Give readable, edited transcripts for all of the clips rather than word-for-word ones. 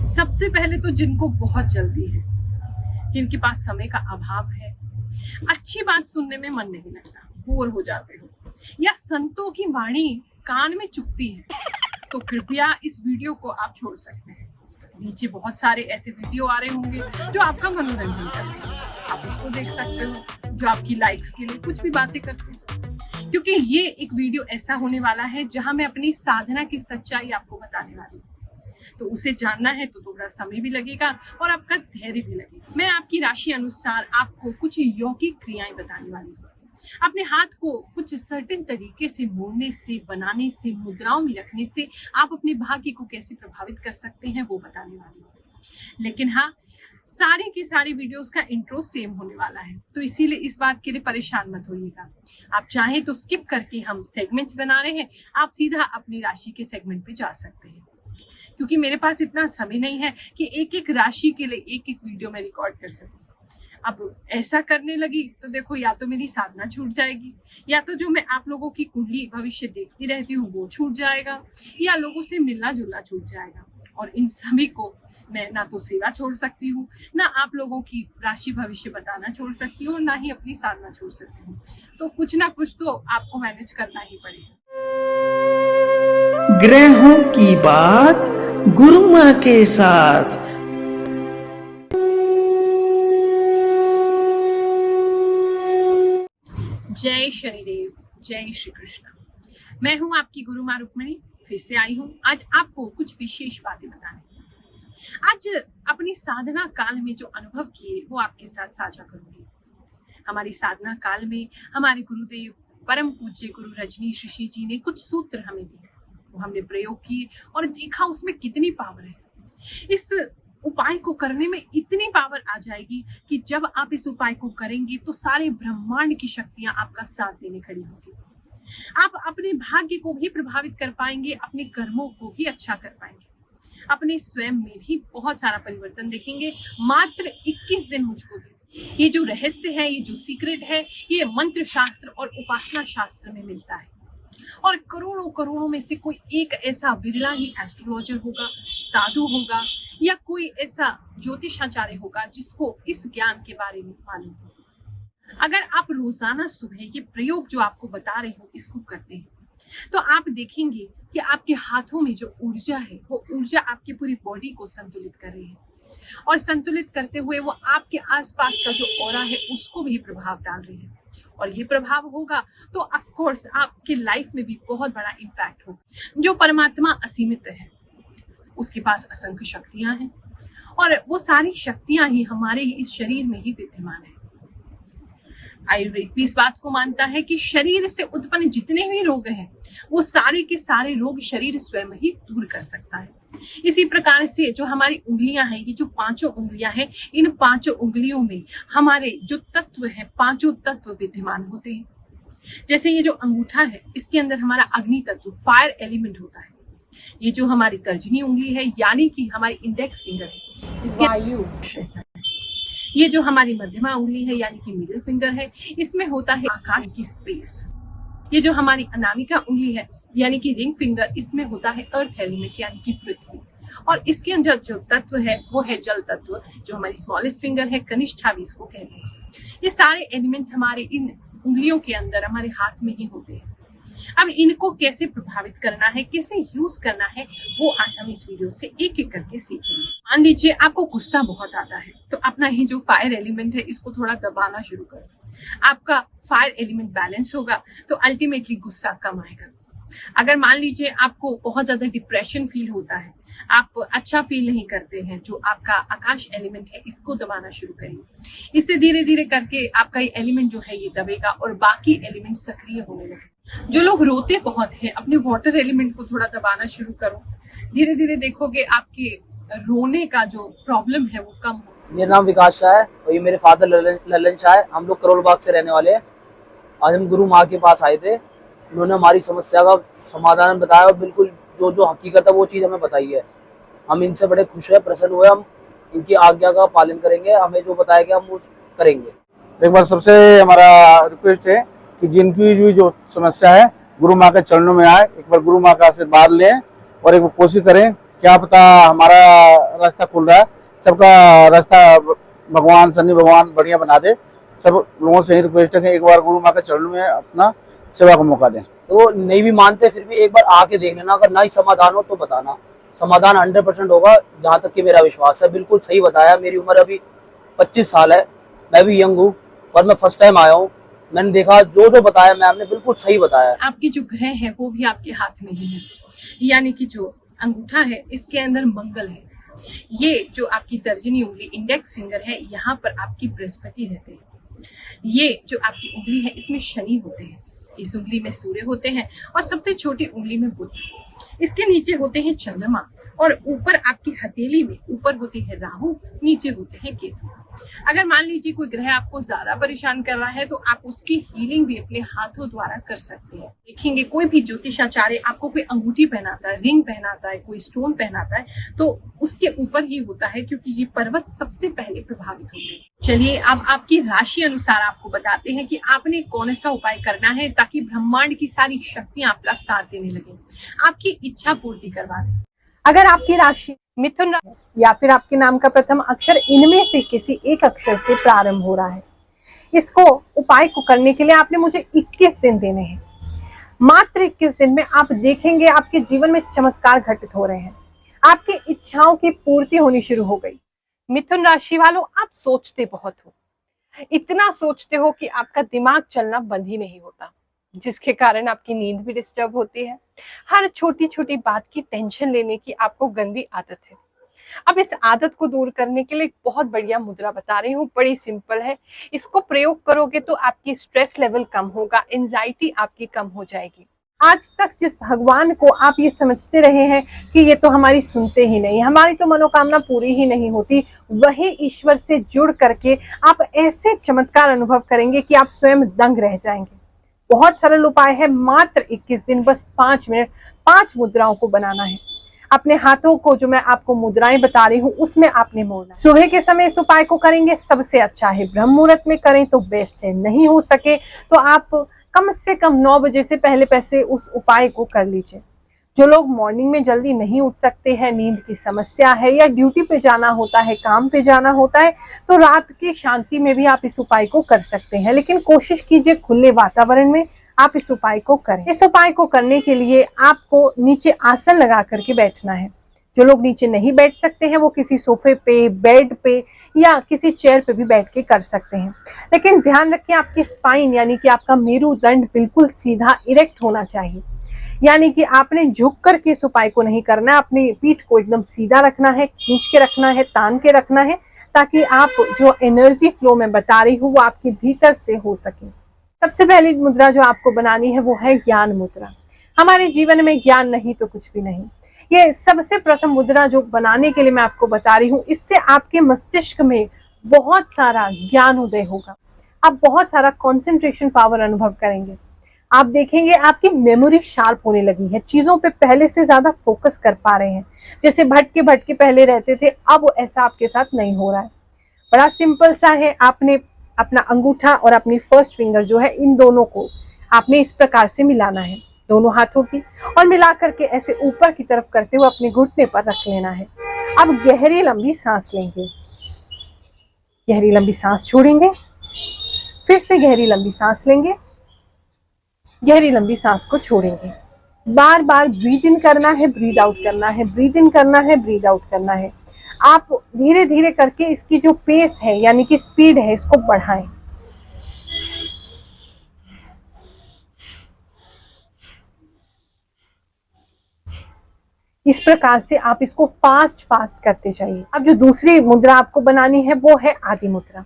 सबसे पहले तो जिनको बहुत जल्दी है, जिनके पास समय का अभाव है, अच्छी बात सुनने में मन नहीं लगता, बोर हो जाते हो, या संतों की वाणी कान में चुभती है, तो कृपया इस वीडियो को आप छोड़ सकते हैं। नीचे बहुत सारे ऐसे वीडियो आ रहे होंगे जो आपका मनोरंजन कर रहे हैं, आप उसको देख सकते हो, जो आपकी लाइक्स के लिए कुछ भी बातें करते हैं। क्योंकि ये एक वीडियो ऐसा होने वाला है जहां मैं अपनी साधना की सच्चाई आपको बताने वाली हूँ, तो उसे जानना है तो थोड़ा समय भी लगेगा और आपका धैर्य भी लगेगा। मैं आपकी राशि अनुसार आपको कुछ यौगिक क्रियाएं बताने वाली हूँ। अपने हाथ को कुछ सर्टेन तरीके से मोड़ने से, बनाने से, मुद्राओं में रखने से आप अपने भाग्य को कैसे प्रभावित कर सकते हैं वो बताने वाली हूँ। लेकिन हाँ, सारे के सारे वीडियोस का इंट्रो सेम होने वाला है, तो इसीलिए इस बात के लिए परेशान मत होइएगा। आप चाहें तो स्किप करके, हम सेगमेंट्स बना रहे हैं, आप सीधा अपनी राशि के सेगमेंट पे जा सकते हैं, क्योंकि मेरे पास इतना समय नहीं है कि एक एक राशि के लिए एक एक वीडियो में रिकॉर्ड कर सकूं। अब ऐसा करने लगी तो देखो, या तो मेरी साधना छूट जाएगी, या तो जो मैं आप लोगों की कुंडली भविष्य देखती रहती हूँ वो छूट जाएगा, या लोगों से मिलना जुलना छूट जाएगा। और इन सभी को मैं ना तो सेवा छोड़ सकती हूँ, ना आप लोगों की राशि भविष्य बताना छोड़ सकती हूँ, ना ही अपनी साधना छोड़ सकती हूँ। तो कुछ ना कुछ तो आपको मैनेज करना ही पड़ेगा। ग्रहों की बात गुरु माँ के साथ। जय शनिदेव, जय श्री कृष्ण। मैं हूं आपकी गुरु माँ रुक्मणी, फिर से आई हूं आज आपको कुछ विशेष बातें बताने। आज अपनी साधना काल में जो अनुभव किए वो आपके साथ साझा करूंगी। हमारी साधना काल में हमारे गुरुदेव परम पूज्य गुरु रजनीश ऋषि जी ने कुछ सूत्र हमें दिए, वो हमने प्रयोग किए और देखा उसमें कितनी पावर है। इस उपाय को करने में इतनी पावर आ जाएगी कि जब आप इस उपाय को करेंगे तो सारे ब्रह्मांड की शक्तियां आपका साथ देने खड़ी होगी। आप अपने भाग्य को भी प्रभावित कर पाएंगे, अपने कर्मों को भी अच्छा कर पाएंगे, अपने स्वयं में भी बहुत सारा परिवर्तन देखेंगे। मात्र 21 दिन मुझको दे। ये जो रहस्य है, ये जो सीक्रेट है, ये मंत्र शास्त्र और उपासना शास्त्र में मिलता है, और करोड़ों करोड़ों में से कोई एक ऐसा विरला ही एस्ट्रोलॉजर होगा, साधु होगा, या कोई ऐसा ज्योतिषाचार्य होगा जिसको इस ज्ञान के बारे में मालूम हो। अगर आप रोजाना सुबह ये प्रयोग जो आपको बता रहे हो इसको करते हैं, तो आप देखेंगे कि आपके हाथों में जो ऊर्जा है वो ऊर्जा आपकी पूरी बॉडी को संतुलित कर रही है, और संतुलित करते हुए वो आपके आसपास का जो ऑरा है उसको भी प्रभाव डाल रही है। और ये प्रभाव होगा तो ऑफ कोर्स आपके लाइफ में भी बहुत बड़ा इम्पैक्ट होगा। जो परमात्मा असीमित है, उसके पास असंख्य शक्तियां हैं, और वो सारी शक्तियां ही हमारे इस शरीर में ही विद्यमान है। आयुर्वेद भी इस बात को मानता है कि शरीर से उत्पन्न जितने भी रोग हैं वो सारे के सारे रोग शरीर स्वयं ही दूर कर सकता है। इसी प्रकार से जो हमारी उंगलियां हैं, ये जो 5 उंगलियां हैं, इन 5 उंगलियों में हमारे जो तत्व है, 5 तत्व विद्यमान होते हैं। जैसे ये जो अंगूठा है, इसके अंदर हमारा अग्नि तत्व, फायर एलिमेंट होता है। ये जो हमारी तर्जनी उंगली है, यानी कि हमारी इंडेक्स फिंगर है, इसके वायु। ये जो हमारी मध्यमा उंगली है, यानी कि मिडिल फिंगर है, इसमें होता है आकाश की स्पेस। ये जो हमारी अनामिका उंगली है, यानी कि रिंग फिंगर, इसमें होता है अर्थ एलिमेंट, यानी कि पृथ्वी। और इसके अंदर जो तत्व है वो है जल तत्व। जो हमारी स्मॉलेस्ट फिंगर है, कनिष्ठा भी इसको कहते हैं। ये सारे एलिमेंट्स हमारे इन उंगलियों के अंदर, हमारे हाथ में ही होते हैं। अब इनको कैसे प्रभावित करना है, कैसे यूज करना है, वो आज हम इस वीडियो से एक एक करके सीखेंगे। मान लीजिए आपको गुस्सा बहुत आता है, तो अपना ही जो फायर एलिमेंट है इसको थोड़ा दबाना शुरू करो। आपका फायर एलिमेंट बैलेंस होगा तो अल्टीमेटली गुस्सा कम आएगा। अगर मान लीजिए आपको बहुत ज्यादा डिप्रेशन फील होता है, आप अच्छा फील नहीं करते हैं, जो आपका आकाश एलिमेंट है इसको दबाना शुरू करिए। इससे धीरे धीरे करके आपका ये एलिमेंट जो है ये दबेगा और बाकी एलिमेंट सक्रिय होने लगेंगे। जो लोग रोते बहुत हैं, अपने वाटर एलिमेंट को थोड़ा दबाना शुरू करो। धीरे धीरे देखोगे आपके रोने का जो प्रॉब्लम है वो कम हो। मेरा नाम विकास शाह है और ये मेरे फादर ललन शाह है। हम लोग करोल बाग से रहने वाले हैं। आज हम गुरु माँ के पास आए थे, उन्होंने हमारी समस्या का समाधान बताया और बिल्कुल जो जो हकीकत है वो चीज़ हमें बताई है। हम इनसे बड़े खुश हैं, प्रसन्न हुए। हम इनकी आज्ञा का पालन करेंगे, हमें जो बताया गया हम वो करेंगे। एक बार सबसे हमारा रिक्वेस्ट है कि जिनकी भी जो समस्या है गुरु माँ के चरणों में आए, एक बार गुरु माँ का आशीर्वाद लें और एक बार कोशिश करें, क्या पता हमारा रास्ता खुल रहा है, सबका रास्ता भगवान शनि भगवान बढ़िया बना दे। सब लोगों से ही रिक्वेस्ट है कि एक बार गुरु माँ के चरणों में अपना सेवा का मौका दें। तो नहीं भी मानते फिर भी एक बार आके देख लेना, अगर ना ही समाधान हो तो बताना, समाधान 100% होगा, जहाँ तक कि मेरा विश्वास है। बिल्कुल सही बताया। मेरी उम्र अभी 25 साल है, मैं भी यंग हूँ, पर मैं फर्स्ट टाइम आया हूँ। मैंने देखा जो बताया मैम ने बिल्कुल सही बताया। आपकी जो ग्रह है वो भी आपके हाथ में ही है, यानी कि जो अंगूठा है इसके अंदर मंगल है। ये जो आपकी तर्जनी उंगली इंडेक्स फिंगर है, यहाँ पर आपकी बृहस्पति रहते हैं। ये जो आपकी उंगली है इसमें शनि होते हैं, इस उंगली में सूर्य होते हैं और सबसे छोटी उंगली में बुध। इसके नीचे होते हैं चंद्रमा और ऊपर आपकी हथेली में ऊपर होते हैं राहु, नीचे होते हैं केतु। अगर मान लीजिए कोई ग्रह आपको ज्यादा परेशान कर रहा है तो आप उसकी हीलिंग भी अपने हाथों द्वारा कर सकते हैं। देखेंगे कोई भी ज्योतिषाचार्य आपको कोई अंगूठी पहनाता है, रिंग पहनाता है, कोई स्टोन पहनाता है तो उसके ऊपर ही होता है, क्योंकि ये पर्वत सबसे पहले प्रभावित होते हैं। चलिए अब आपकी राशि अनुसार आपको बताते हैं कि आपने कौन सा उपाय करना है ताकि ब्रह्मांड की सारी शक्तियां आपका साथ देने लगे, आपकी इच्छा पूर्ति करवा दें। अगर आपकी राशि मिथुन राशि या फिर आपके नाम का प्रथम अक्षर इनमें से किसी एक अक्षर से प्रारंभ हो रहा है, इसको उपाय को करने के लिए आपने मुझे 21 दिन देने हैं। मात्र 21 दिन में आप देखेंगे आपके जीवन में चमत्कार घटित हो रहे हैं, आपकी इच्छाओं की पूर्ति होनी शुरू हो गई। मिथुन राशि वालों, आप सोचते बहुत हो, इतना सोचते हो कि आपका दिमाग चलना बंद ही नहीं होता, जिसके कारण आपकी नींद भी डिस्टर्ब होती है। हर छोटी छोटी बात की टेंशन लेने की आपको गंदी आदत है। अब इस आदत को दूर करने के लिए बहुत बढ़िया मुद्रा बता रही हूँ, बड़ी सिंपल है। इसको प्रयोग करोगे तो आपकी स्ट्रेस लेवल कम होगा, एंजाइटी आपकी कम हो जाएगी। आज तक जिस भगवान को आप ये समझते रहे हैं कि ये तो हमारी सुनते ही नहीं, हमारी तो मनोकामना पूरी ही नहीं होती, वही ईश्वर से जुड़ करके आप ऐसे चमत्कार अनुभव करेंगे कि आप स्वयं दंग रह जाएंगे। बहुत सरल उपाय है, मात्र 21 दिन, बस 5 मिनट 5 मुद्राओं को बनाना है। अपने हाथों को जो मैं आपको मुद्राएं बता रही हूँ उसमें आपने मोड़ना। सुबह के समय इस उपाय को करेंगे सबसे अच्छा है, ब्रह्म मुहूर्त में करें तो बेस्ट है, नहीं हो सके तो आप कम से कम 9 बजे से पहले उस उपाय को कर लीजिए। जो लोग मॉर्निंग में जल्दी नहीं उठ सकते हैं, नींद की समस्या है या ड्यूटी पे जाना होता है, काम पे जाना होता है, तो रात की शांति में भी आप इस उपाय को कर सकते हैं। लेकिन कोशिश कीजिए खुले वातावरण में आप इस उपाय को करें। इस उपाय को करने के लिए आपको नीचे आसन लगा करके बैठना है। जो लोग नीचे नहीं बैठ सकते हैं वो किसी सोफे पे, बेड पे या किसी चेयर पे भी बैठ के कर सकते हैं। लेकिन ध्यान रखिए आपकी स्पाइन यानी कि आपका मेरुदंड बिल्कुल सीधा इरेक्ट होना चाहिए, यानी कि आपने झुक करके इस उपाय को नहीं करना है, अपनी पीठ को एकदम सीधा रखना है, खींच के रखना है, तान के रखना है, ताकि आप जो एनर्जी फ्लो में बता रही हूँ वो आपके भीतर से हो सके। सबसे पहली मुद्रा जो आपको बनानी है वो है ज्ञान मुद्रा। हमारे जीवन में ज्ञान नहीं तो कुछ भी नहीं। ये सबसे प्रथम मुद्रा जो बनाने के लिए मैं आपको बता रही हूँ, इससे आपके मस्तिष्क में बहुत सारा ज्ञान उदय होगा, आप बहुत सारा कंसंट्रेशन पावर अनुभव करेंगे। आप देखेंगे आपकी मेमोरी शार्प होने लगी है, चीजों पे पहले से ज्यादा फोकस कर पा रहे हैं। जैसे भटके भटके पहले रहते थे, अब ऐसा आपके साथ नहीं हो रहा है। बड़ा सिंपल सा है, आपने अपना अंगूठा और अपनी फर्स्ट फिंगर जो है, इन दोनों को आपने इस प्रकार से मिलाना है, दोनों हाथों की, और मिला करके ऐसे ऊपर की तरफ करते हुए अपने घुटने पर रख लेना है। अब गहरी लंबी सांस लेंगे, गहरी लंबी सांस छोड़ेंगे, फिर से गहरी लंबी सांस लेंगे, गहरी लंबी सांस को छोड़ेंगे। बार बार ब्रीद इन करना है, ब्रीद आउट करना है, ब्रीद इन करना है, ब्रीद आउट करना है। आप धीरे धीरे करके इसकी जो पेस है यानी कि स्पीड है इसको बढ़ाएं। इस प्रकार से आप इसको फास्ट करते जाइए। अब जो दूसरी मुद्रा आपको बनानी है वो है आदि मुद्रा।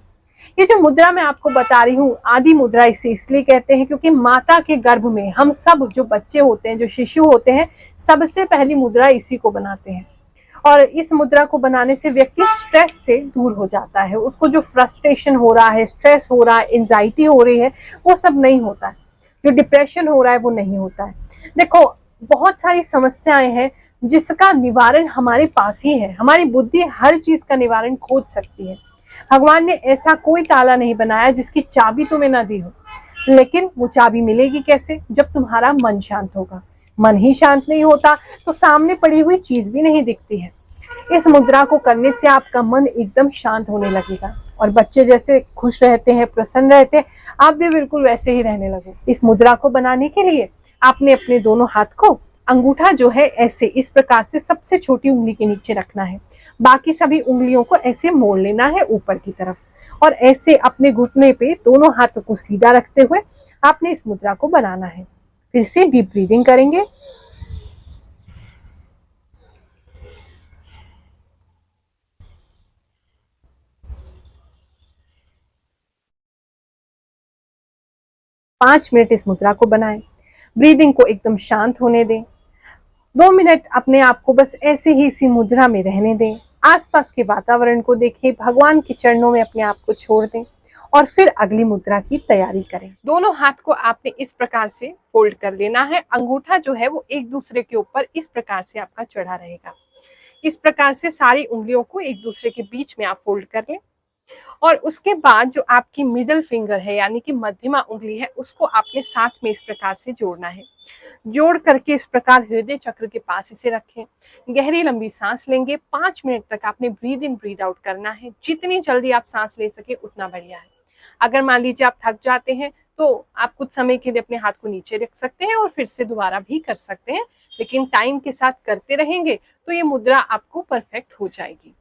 ये जो मुद्रा मैं आपको बता रही हूँ, आदि मुद्रा इसे इसलिए कहते हैं क्योंकि माता के गर्भ में हम सब जो बच्चे होते हैं, जो शिशु होते हैं, सबसे पहली मुद्रा इसी को बनाते हैं। और इस मुद्रा को बनाने से व्यक्ति स्ट्रेस से दूर हो जाता है। उसको जो फ्रस्ट्रेशन हो रहा है, स्ट्रेस हो रहा है, एंजाइटी हो रही है, वो सब नहीं होता है। जो डिप्रेशन हो रहा है वो नहीं होता है। देखो, बहुत सारी समस्याएं हैं जिसका निवारण हमारे पास ही है। हमारी बुद्धि हर चीज का निवारण खोज सकती है। भगवान ने ऐसा कोई ताला नहीं बनाया जिसकी चाबी तुम्हें ना दी हो, लेकिन वो चाबी मिलेगी कैसे? जब तुम्हारा मन शांत होगा। मन ही शांत नहीं होता तो सामने पड़ी हुई चीज भी नहीं दिखती है। इस मुद्रा को करने से आपका मन एकदम शांत होने लगेगा और बच्चे जैसे खुश रहते हैं, प्रसन्न रहते हैं, आप भी बिल्कुल वैसे ही रहने लगे। इस मुद्रा को बनाने के लिए आपने अपने दोनों हाथ को, अंगूठा जो है ऐसे इस प्रकार से सबसे छोटी उंगली के नीचे रखना है, बाकी सभी उंगलियों को ऐसे मोड़ लेना है ऊपर की तरफ और ऐसे अपने घुटने पे दोनों हाथों को सीधा रखते हुए आपने इस मुद्रा को बनाना है। फिर से डीप ब्रीदिंग करेंगे। पांच मिनट इस मुद्रा को बनाएं। ब्रीदिंग को एकदम शांत होने दें। 2 मिनट अपने आप को बस ऐसे ही इसी मुद्रा में रहने दें। आसपास के वातावरण को देखें, भगवान के चरणों में अपने आप को छोड़ दें और फिर अगली मुद्रा की तैयारी करें। दोनों हाथ को आपने इस प्रकार से फोल्ड कर लेना है। अंगूठा जो है वो एक दूसरे के ऊपर इस प्रकार से आपका चढ़ा रहेगा। इस प्रकार से सारी उंगलियों को एक दूसरे के बीच में आप फोल्ड कर लें और उसके बाद जो आपकी मिडल फिंगर है यानी कि मध्यमा उंगली है उसको आपने साथ में इस प्रकार से जोड़ना है। जोड़ करके इस प्रकार हृदय चक्र के पास इसे रखें। गहरी लंबी सांस लेंगे। 5 मिनट तक आपने ब्रीद इन ब्रीद आउट करना है। जितनी जल्दी आप सांस ले सके उतना बढ़िया है। अगर मान लीजिए आप थक जाते हैं तो आप कुछ समय के लिए अपने हाथ को नीचे रख सकते हैं और फिर से दोबारा भी कर सकते हैं, लेकिन टाइम के साथ करते रहेंगे तो ये मुद्रा आपको परफेक्ट हो जाएगी।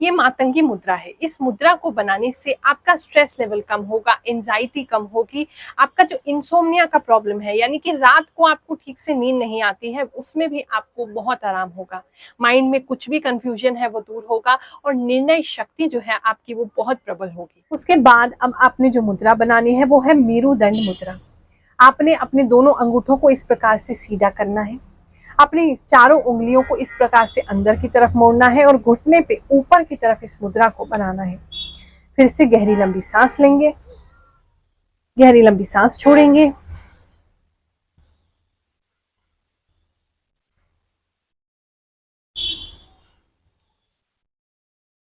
ये मातंगी मुद्रा है। इस मुद्रा को बनाने से आपका स्ट्रेस लेवल कम होगा, एंजाइटी कम होगी, आपका जो इंसोम्निया का प्रॉब्लम है यानी कि रात को आपको ठीक से नींद नहीं आती है उसमें भी आपको बहुत आराम होगा। माइंड में कुछ भी कंफ्यूजन है वो दूर होगा और निर्णय शक्ति जो है आपकी वो बहुत प्रबल होगी। उसके बाद अब आपने जो मुद्रा बनानी है वो है मेरुदंड मुद्रा। आपने अपने दोनों अंगूठों को इस प्रकार से सीधा करना है। अपनी चारों उंगलियों को इस प्रकार से अंदर की तरफ मोड़ना है और घुटने पे ऊपर की तरफ इस मुद्रा को बनाना है। फिर से गहरी लंबी सांस लेंगे, गहरी लंबी सांस छोड़ेंगे।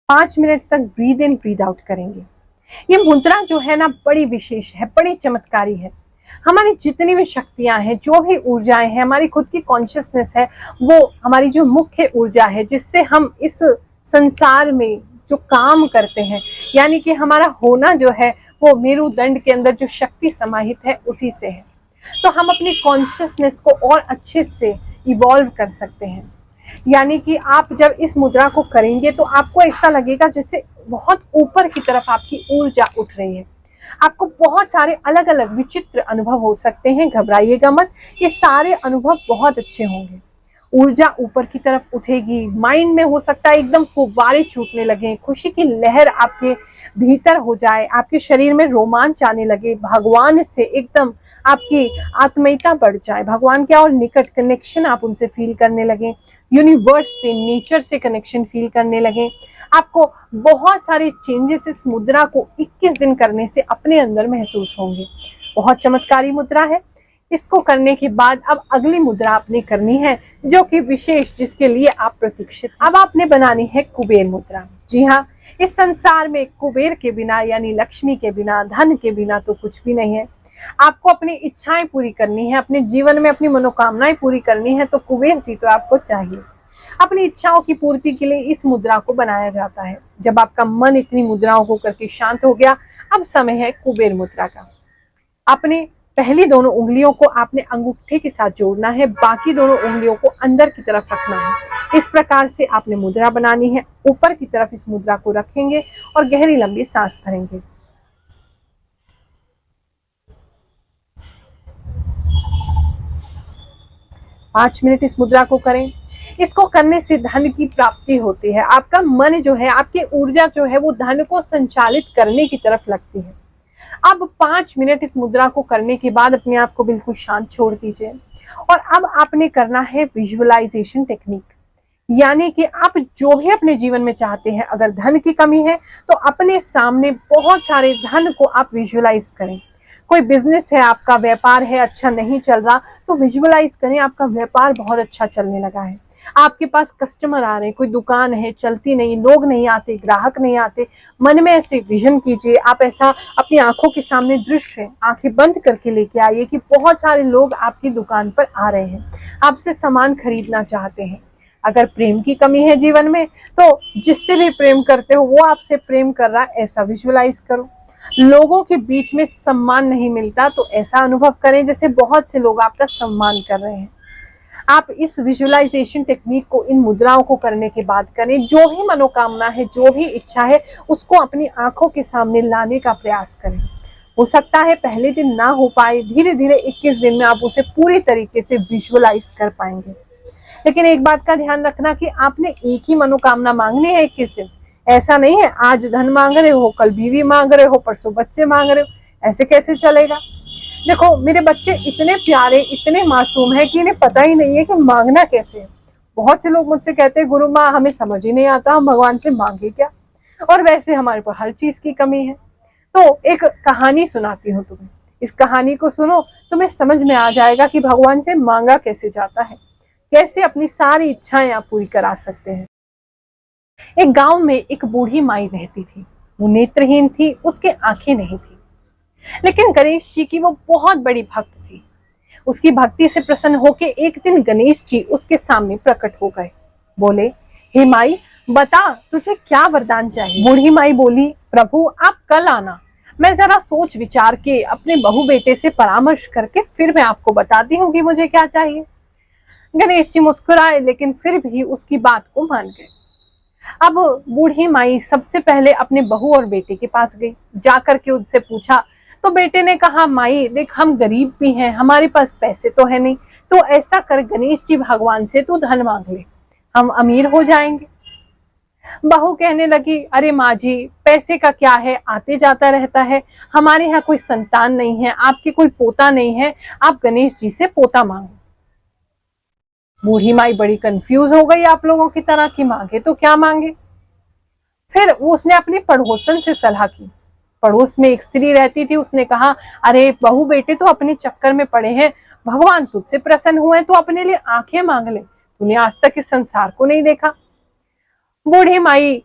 पांच मिनट तक ब्रीद इन ब्रीद आउट करेंगे। ये मुद्रा जो है ना बड़ी विशेष है, बड़ी चमत्कारी है। हमारी जितनी भी शक्तियां हैं, जो भी ऊर्जाएं हैं, हमारी खुद की कॉन्शियसनेस है, वो हमारी जो मुख्य ऊर्जा है जिससे हम इस संसार में जो काम करते हैं यानी कि हमारा होना जो है वो मेरुदंड के अंदर जो शक्ति समाहित है उसी से है। तो हम अपनी कॉन्शियसनेस को और अच्छे से इवॉल्व कर सकते हैं। यानी कि आप जब इस मुद्रा को करेंगे तो आपको ऐसा लगेगा जैसे बहुत ऊपर की तरफ आपकी ऊर्जा उठ रही है। आपको बहुत सारे अलग अलग विचित्र अनुभव हो सकते हैं, घबराइएगा मत, ये सारे अनुभव बहुत अच्छे होंगे। ऊर्जा ऊपर की तरफ उठेगी, माइंड में हो सकता है एकदम फुव्वारे छूटने लगे, खुशी की लहर आपके भीतर हो जाए, आपके शरीर में रोमांच आने लगे, भगवान से एकदम आपकी आत्मीयता बढ़ जाए, भगवान के और निकट कनेक्शन आप उनसे फील करने लगे, यूनिवर्स से, नेचर से कनेक्शन फील करने लगे। आपको बहुत सारे चेंजेस इस मुद्रा को 21 दिन करने से अपने अंदर महसूस होंगे। बहुत चमत्कारी मुद्रा है। इसको करने के बाद अब अगली मुद्रा आपने करनी है जो कि विशेष, जिसके लिए आप प्रतीक्षित। अब आपने बनानी है कुबेर मुद्रा। जी हाँ, इस संसार में कुबेर के बिना यानी लक्ष्मी के बिना, धन के बिना तो कुछ भी नहीं है। आपको अपनी इच्छाएं पूरी करनी है, अपने जीवन में अपनी मनोकामनाएं पूरी करनी है तो कुबेर जी तो आपको चाहिए। अपनी इच्छाओं की पूर्ति के लिए इस मुद्रा को बनाया जाता है। जब आपका मन इतनी मुद्राओं को करके शांत हो गया, अब समय है कुबेर मुद्रा का। अपने पहली दोनों उंगलियों को आपने अंगूठे के साथ जोड़ना है, बाकी दोनों उंगलियों को अंदर की तरफ रखना है। इस प्रकार से आपने मुद्रा बनानी है। ऊपर की तरफ इस मुद्रा को रखेंगे और गहरी लंबी सांस भरेंगे। पांच मिनट इस मुद्रा को करें। इसको करने से धन की प्राप्ति होती है। आपका मन जो है, आपकी ऊर्जा जो है वो धन को संचालित करने की तरफ लगती है। अब 5 मिनट इस मुद्रा को करने के बाद अपने आप को बिल्कुल शांत छोड़ दीजिए और अब आपने करना है विजुअलाइजेशन टेक्निक। यानी कि आप जो भी अपने जीवन में चाहते हैं, अगर धन की कमी है तो अपने सामने बहुत सारे धन को आप विजुअलाइज करें। कोई बिजनेस है, आपका व्यापार है अच्छा नहीं चल रहा, तो विजुअलाइज करें आपका व्यापार बहुत अच्छा चलने लगा है, आपके पास कस्टमर आ रहे हैं, कोई दुकान है चलती नहीं, लोग नहीं आते, ग्राहक नहीं आते, मन में ऐसे विजन कीजिए, आप ऐसा अपनी आंखों के सामने दृश्य आंखें बंद करके लेके आइए कि बहुत सारे लोग आपकी दुकान पर आ रहे हैं, आपसे सामान खरीदना चाहते हैं। अगर प्रेम की कमी है जीवन में, तो जिससे भी प्रेम करते हो वो आपसे प्रेम कर रहा है, ऐसा विजुअलाइज करो। लोगों के बीच में सम्मान नहीं मिलता, तो ऐसा अनुभव करें जैसे बहुत से लोग आपका सम्मान कर रहे हैं। आप इस विजुअलाइजेशन टेक्निक को, इन मुद्राओं को करने के बाद करें। जो भी मनोकामना है, जो भी इच्छा है, उसको अपनी आंखों के सामने लाने का प्रयास करें। हो सकता है पहले दिन ना हो पाए, धीरे धीरे 21 दिन में आप उसे पूरी तरीके से विजुअलाइज कर पाएंगे। लेकिन एक बात का ध्यान रखना कि आपने एक ही मनोकामना मांगनी है 21 दिन। ऐसा नहीं है आज धन मांग रहे हो, कल बीवी मांग रहे हो, परसों बच्चे मांग रहे हो, ऐसे कैसे चलेगा। देखो मेरे बच्चे इतने प्यारे, इतने मासूम है कि इन्हें पता ही नहीं है कि मांगना कैसे है। बहुत से लोग मुझसे कहते हैं गुरु माँ हमें समझ ही नहीं आता, हम भगवान से मांगे क्या, और वैसे हमारे पर हर चीज की कमी है। तो एक कहानी सुनाती हूँ तुम्हें, इस कहानी को सुनो, तुम्हें समझ में आ जाएगा कि भगवान से मांगा कैसे जाता है, कैसे अपनी सारी इच्छाएं आप पूरी करा सकते हैं। एक गांव में एक बूढ़ी माई रहती थी। वो नेत्रहीन थी, उसके आंखें नहीं थी, लेकिन गणेश जी की वो बहुत बड़ी भक्त थी। उसकी भक्ति से प्रसन्न होकर एक दिन गणेश जी उसके सामने प्रकट हो गए। बोले, हे माई बता तुझे क्या वरदान चाहिए। बूढ़ी माई बोली, प्रभु आप कल आना, मैं जरा सोच विचार के अपने बहू बेटे से परामर्श करके फिर मैं आपको बताती हूँ कि मुझे क्या चाहिए। गणेश जी मुस्कुराए, लेकिन फिर भी उसकी बात को मान गए। अब बूढ़ी माई सबसे पहले अपने बहू और बेटे के पास गई। जाकर के उनसे पूछा, तो बेटे ने कहा, माई देख हम गरीब भी हैं, हमारे पास पैसे तो है नहीं, तो ऐसा कर गणेश जी भगवान से तू धन मांग ले, हम अमीर हो जाएंगे। बहू कहने लगी, अरे माँ जी पैसे का क्या है, आते जाता रहता है, हमारे यहाँ कोई संतान नहीं है, आपके कोई पोता नहीं है, आप गणेश जी से पोता मांगो। बूढ़ी माई बड़ी कंफ्यूज हो गई आप लोगों की तरह कि मांगे तो क्या मांगे। फिर उसने अपनी पड़ोसन से सलाह की। पड़ोस में एक स्त्री रहती थी, उसने कहा, अरे बहू बेटे तो अपने चक्कर में पड़े हैं, भगवान तुझसे प्रसन्न हुए तो अपने लिए आंखें मांग ले, तूने आज तक इस संसार को नहीं देखा। बूढ़ी माई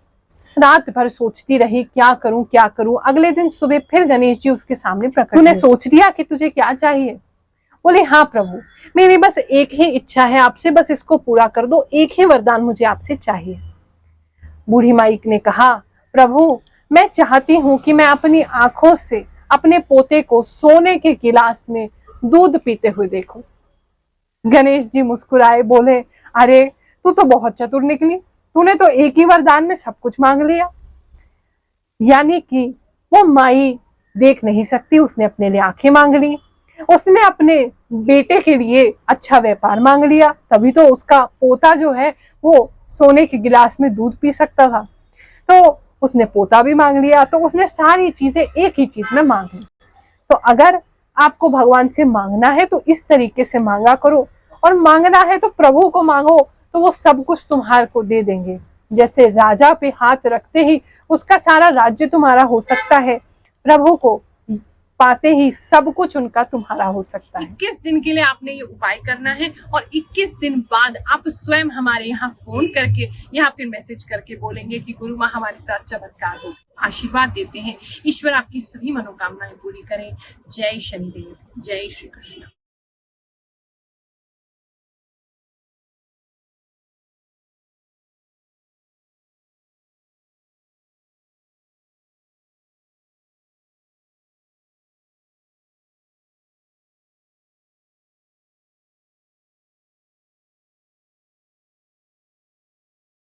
रात भर सोचती रही क्या करूं क्या करूं। अगले दिन सुबह फिर गणेश जी उसके सामने प्रकट। तूने सोच लिया कि तुझे क्या चाहिए। बोले, हाँ प्रभु मेरी बस एक ही इच्छा है आपसे, बस इसको पूरा कर दो, एक ही वरदान मुझे आपसे चाहिए। बूढ़ी माई ने कहा, प्रभु मैं चाहती हूँ कि मैं अपनी आंखों से अपने पोते को सोने के गिलास में दूध पीते हुए देखूं। गणेश जी मुस्कुराए, बोले, अरे तू तो बहुत चतुर निकली, तूने तो एक ही वरदान में सब कुछ मांग लिया। यानी कि वो माई देख नहीं सकती, उसने अपने लिए आंखें मांग ली, उसने अपने बेटे के लिए अच्छा व्यापार मांग लिया, तभी तो उसका पोता जो है वो सोने के गिलास में दूध पी सकता था, तो उसने पोता भी मांग लिया। तो उसने सारी चीजें एक ही चीज में मांग ली। तो अगर आपको भगवान से मांगना है तो इस तरीके से मांगा करो, और मांगना है तो प्रभु को मांगो, तो वो सब कुछ तुम्हारे को दे देंगे। जैसे राजा पे हाथ रखते ही उसका सारा राज्य तुम्हारा हो सकता है, प्रभु को पाते ही सब कुछ उनका तुम्हारा हो सकता है। 21 दिन के लिए आपने ये उपाय करना है, और 21 दिन बाद आप स्वयं हमारे यहाँ फोन करके या फिर मैसेज करके बोलेंगे कि गुरु माँ हमारे साथ चमत्कार हो। आशीर्वाद देते हैं, ईश्वर आपकी सभी मनोकामनाएं पूरी करें। जय शनिदेव, जय श्री कृष्ण।